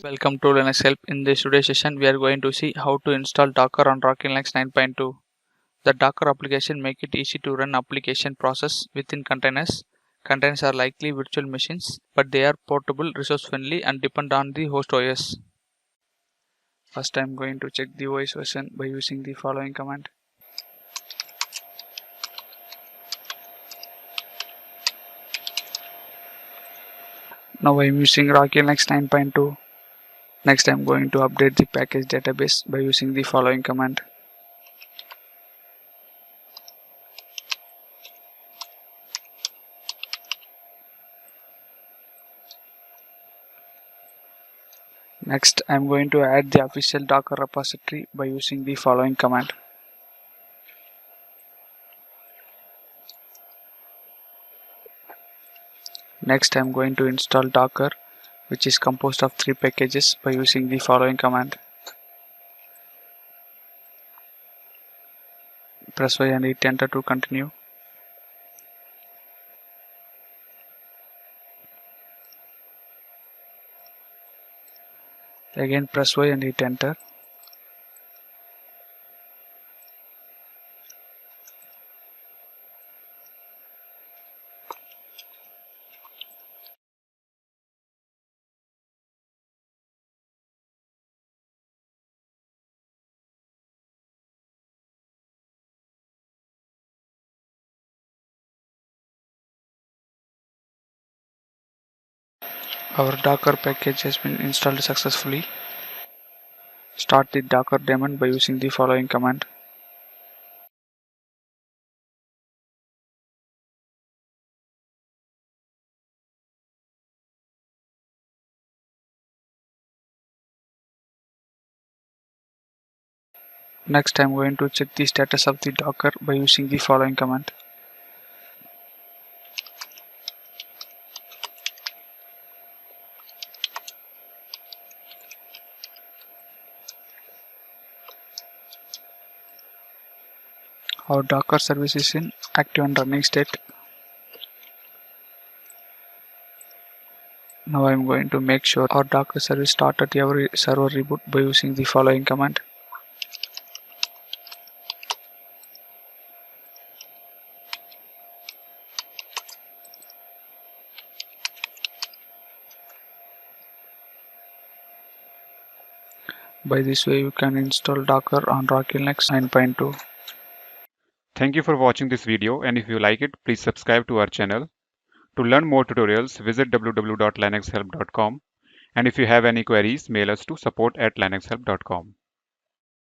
Welcome to Linux Help. In this today's session, we are going to see how to install Docker on Rocky Linux 9.2. The Docker application make it easy to run application process within containers. Containers are likely virtual machines, but they are portable, resource friendly, and depend on the host OS. First, I am going to check the OS version by using the following command. Now I am using Rocky Linux 9.2. Next, I am going to update the package database by using the following command. Next, I am going to add the official Docker repository by using the following command. Next, I am going to install Docker, which is composed of 3 packages by using the following command. Press Y and hit enter to continue. Again press Y and hit enter. Our Docker package has been installed successfully. Start the Docker daemon by using the following command. Next, I am going to check the status of the Docker by using the following command. Our Docker service is in active and running state. Now I am going to make sure our Docker service start at every server reboot by using the following command. By this way, you can install Docker on Rocky Linux 9.2. Thank you for watching this video, and if you like it, please subscribe to our channel. To learn more tutorials, visit www.linuxhelp.com, and if you have any queries, mail us to support@linuxhelp.com.